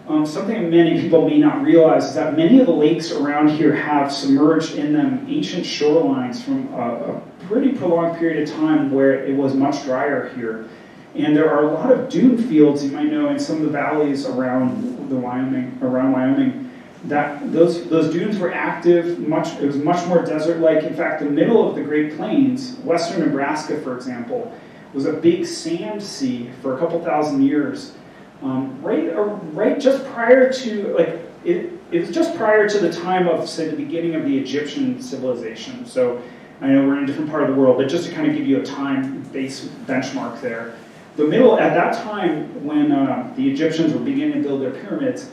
Something many people may not realize is that many of the lakes around here have submerged in them ancient shorelines from a pretty prolonged period of time where it was much drier here. And there are a lot of dune fields, you might know, in some of the valleys around Wyoming, that those dunes were active. It was much more desert-like. In fact, the middle of the Great Plains, western Nebraska, for example, was a big sand sea for a couple thousand years. Right just prior to, it was just prior to the time of, say, the beginning of the Egyptian civilization. So I know we're in a different part of the world, but just to kind of give you a time-based benchmark there. At that time, when the Egyptians were beginning to build their pyramids,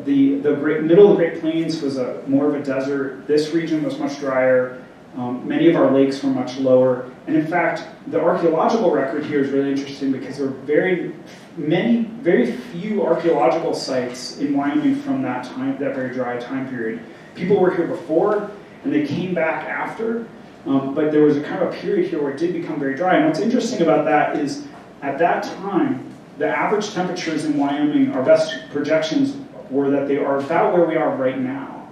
the middle of the Great Plains was more of a desert. This region was much drier. Many of our lakes were much lower. And in fact, the archaeological record here is really interesting because there are very few archaeological sites in Wyoming from that very dry time period. People were here before, and they came back after, but there was a kind of a period here where it did become very dry. And what's interesting about that is, at that time, the average temperatures in Wyoming, our best projections were that they are about where we are right now.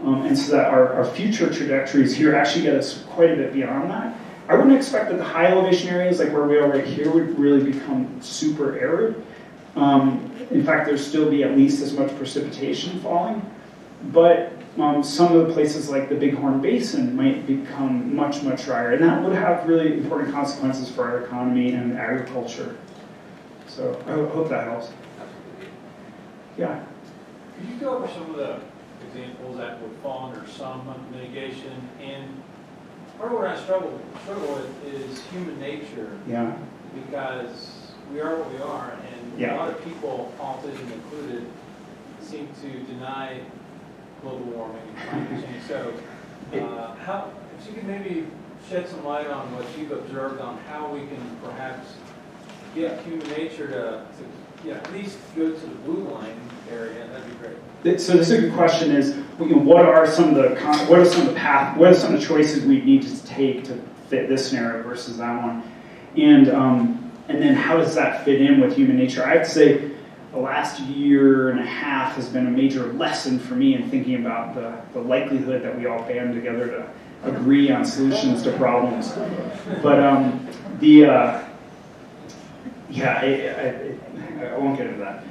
And so that our future trajectories here actually get us quite a bit beyond that. I wouldn't expect that the high elevation areas like where we are right here would really become super arid. In fact, there'd still be at least as much precipitation falling. But some of the places like the Bighorn Basin might become much, much drier. And that would have really important consequences for our economy and agriculture. So I hope that helps. Yeah. Could you go over some of the examples that would fall under some mitigation? And part of what I struggle with is human nature. Yeah. Because we are what we are, and a lot of people, politicians included, seem to deny global warming and climate change. So, if you could maybe shed some light on what you've observed on how we can perhaps get human nature to at least go to the blue line area, that'd be great. So this is a good question: is what are some of the choices we need to take to fit this scenario versus that one, and then how does that fit in with human nature? I have to say, the last year and a half has been a major lesson for me in thinking about the likelihood that we all band together to agree on solutions to problems. But I won't get into that.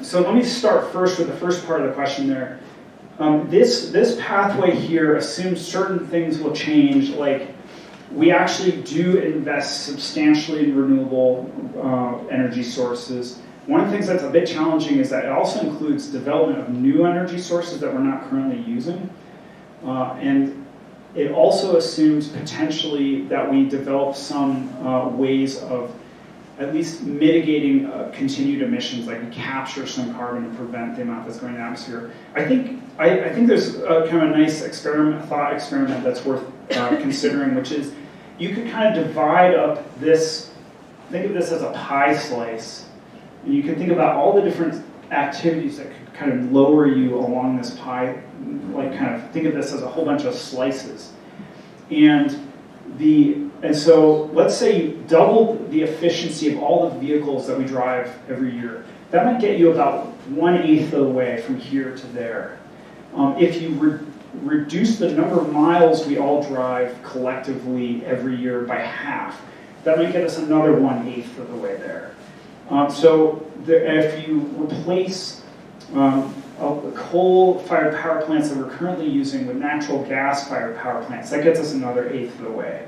So let me start first with the first part of the question there. This pathway here assumes certain things will change, like we actually do invest substantially in renewable energy sources. One of the things that's a bit challenging is that it also includes development of new energy sources that we're not currently using. And it also assumes potentially that we develop some ways of at least mitigating continued emissions, like we capture some carbon and prevent the amount that's going in the atmosphere. I think there's kind of a nice thought experiment that's worth considering, which is you could kind of divide up this, think of this as a pie slice, and you can think about all the different activities that could kind of lower you along this pie, like kind of think of this as a whole bunch of slices. And so let's say you double the efficiency of all the vehicles that we drive every year. That might get you about 1/8 of the way from here to there. If you reduce the number of miles we all drive collectively every year by half, that might get us another 1/8 of the way there. If you replace coal-fired power plants that we're currently using with natural gas-fired power plants, that gets us another 1/8 of the way.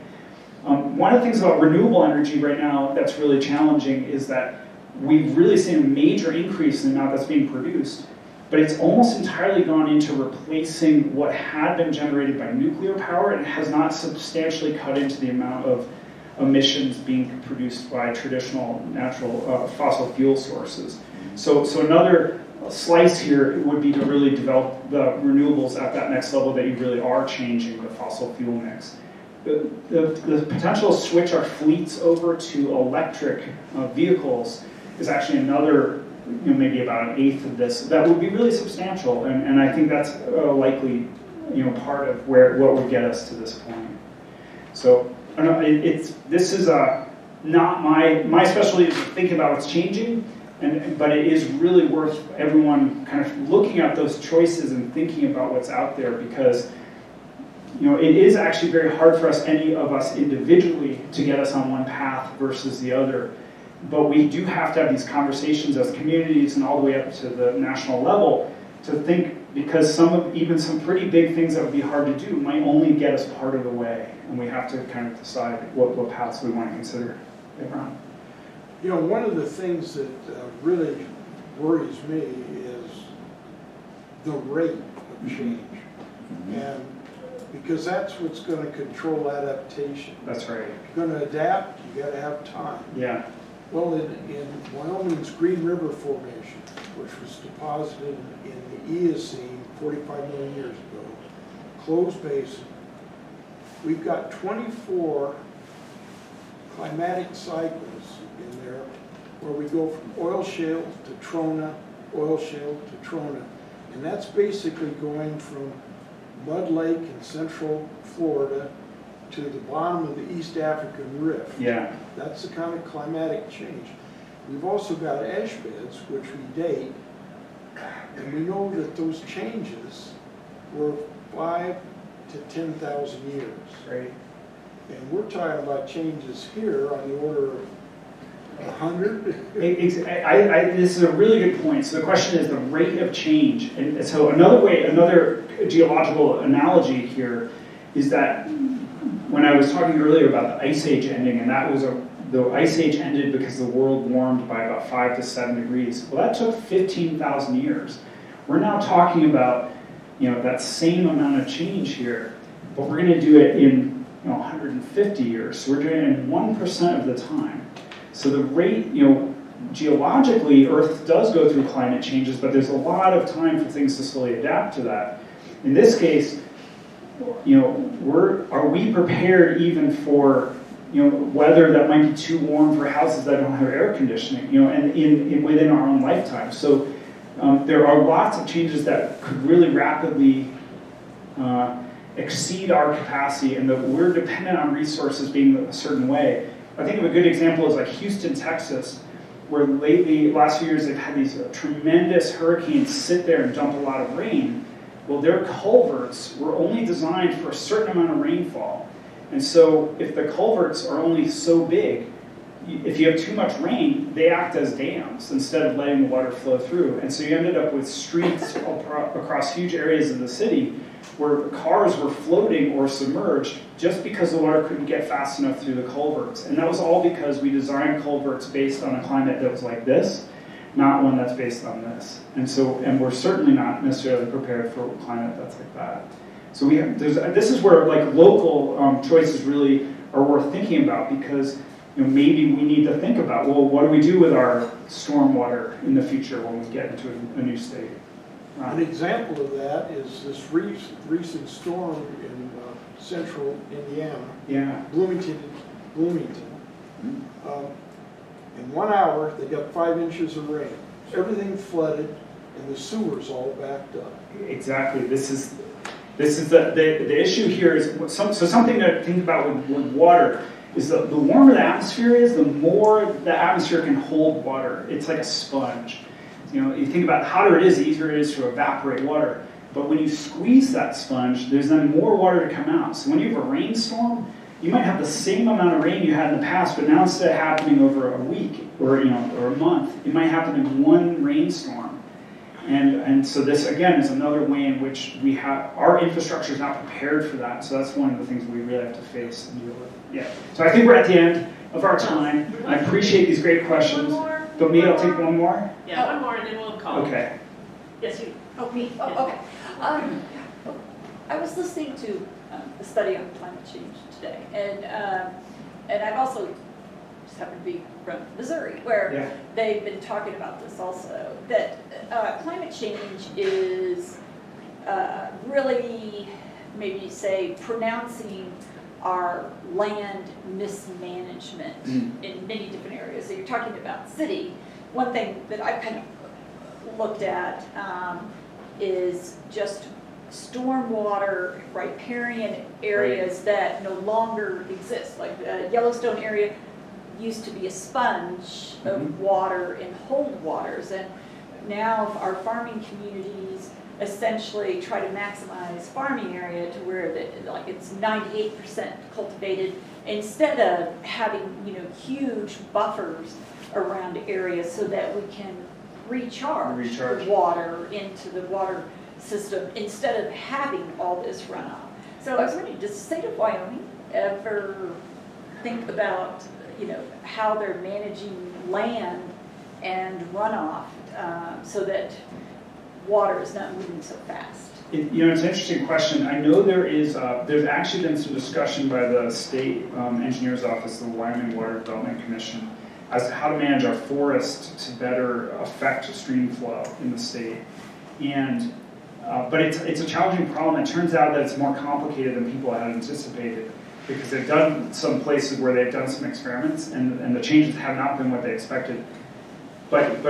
One of the things about renewable energy right now that's really challenging is that we've really seen a major increase in the amount that's being produced, but it's almost entirely gone into replacing what had been generated by nuclear power and has not substantially cut into the amount of emissions being produced by traditional natural fossil fuel sources. So another slice here would be to really develop the renewables at that next level that you really are changing the fossil fuel mix. The potential to switch our fleets over to electric vehicles is actually another, maybe about 1/8 of this. That would be really substantial, and I think that's likely, part of what would get us to this point. So, this is not my specialty is thinking about what's changing, but it is really worth everyone kind of looking at those choices and thinking about what's out there, because it is actually very hard for any of us individually to get us on one path versus the other. But we do have to have these conversations as communities and all the way up to the national level to think, because even some pretty big things that would be hard to do might only get us part of the way, and we have to kind of decide what paths we want to consider. Yeah, Bryan. One of the things that really worries me is the rate of change. And because that's what's going to control adaptation. That's right. If you're going to adapt, you got to have time. Yeah. Well, in Wyoming's Green River Formation, which was deposited in the Eocene 45 million years ago, closed basin, we've got 24 climatic cycles in there where we go from oil shale to trona, oil shale to trona. And that's basically going from Mud Lake in central Florida to the bottom of the East African Rift. Yeah. That's the kind of climatic change. We've also got ash beds, which we date, and we know that those changes were 5 to 10,000 years. Right. And we're talking about changes here on the order of 100. This is a really good point. So the question is the rate of change. And so another geological analogy here is that when I was talking earlier about the Ice Age ending, and that was the Ice Age ended because the world warmed by about 5 to 7 degrees. Well, that took 15,000 years. We're now talking about that same amount of change here, but we're going to do it in 150 years. So we're doing it in 1% of the time. So the rate, geologically, Earth does go through climate changes, but there's a lot of time for things to slowly adapt to that. In this case, are we prepared even for weather that might be too warm for houses that don't have air conditioning, and within our own lifetime? So there are lots of changes that could really rapidly exceed our capacity, and that we're dependent on resources being a certain way. I think of a good example is like Houston, Texas, where lately, last few years, they've had these tremendous hurricanes sit there and dump a lot of rain. Well, their culverts were only designed for a certain amount of rainfall. And so if the culverts are only so big, if you have too much rain, they act as dams instead of letting the water flow through. And so you ended up with streets across huge areas of the city where cars were floating or submerged just because the water couldn't get fast enough through the culverts. And that was all because we designed culverts based on a climate that was like this, not one that's based on this. And we're certainly not necessarily prepared for a climate that's like that. So this is where local choices really are worth thinking about, because maybe we need to think about, well, what do we do with our stormwater in the future when we get into a new state? An example of that is this recent storm in central Indiana, Yeah. Bloomington. In 1 hour, they got 5 inches of rain. Everything flooded, and the sewers all backed up. Exactly. This is the issue here is something to think about with water is the warmer the atmosphere is, the more the atmosphere can hold water. It's like a sponge. You think about the hotter it is, the easier it is to evaporate water. But when you squeeze that sponge, there's then more water to come out. So when you have a rainstorm, you might have the same amount of rain you had in the past, but now instead of happening over a week or a month, it might happen in one rainstorm. And so this again is another way in which our infrastructure is not prepared for that. So that's one of the things we really have to face and deal with. Yeah. So I think we're at the end of our time. I appreciate these great questions. One more. But maybe I'll take one more. Yeah, one more, and then we'll call. Okay. Yes, you. Oh, me? Oh, okay. I was listening to a study on climate change today, and I've also just happened to be from Missouri, where they've been talking about this also, that climate change is really, maybe say, pronouncing our land mismanagement in many different areas. So you're talking about city. One thing that I've kind of looked at is just stormwater riparian areas that no longer exist. Like the Yellowstone area used to be a sponge of water and hold waters, and now our farming communities essentially try to maximize farming area to where it's 98% cultivated, instead of having huge buffers around areas so that we can recharge the water into the water system instead of having all this runoff. So I was wondering, does the state of Wyoming ever think about how they're managing land and runoff so that water is not moving so fast? It's an interesting question. I know there's actually been some discussion by the state engineer's office, the Wyoming Water Development Commission, as to how to manage our forest to better affect stream flow in the state. And but it's a challenging problem. It turns out that it's more complicated than people had anticipated, because they've done some places where they've done some experiments, and the changes have not been what they expected. But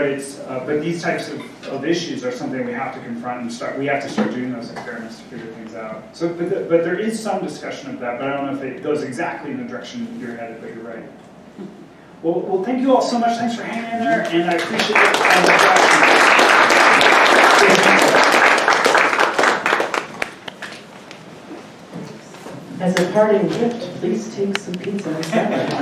these types of issues are something we have to confront and we have to start doing those experiments to figure things out. So, but there is some discussion of that, but I don't know if it goes exactly in the direction you're headed, but you're right. Well, thank you all so much. Thanks for hanging in there, and I appreciate it. As a parting gift, please take some pizza and salad.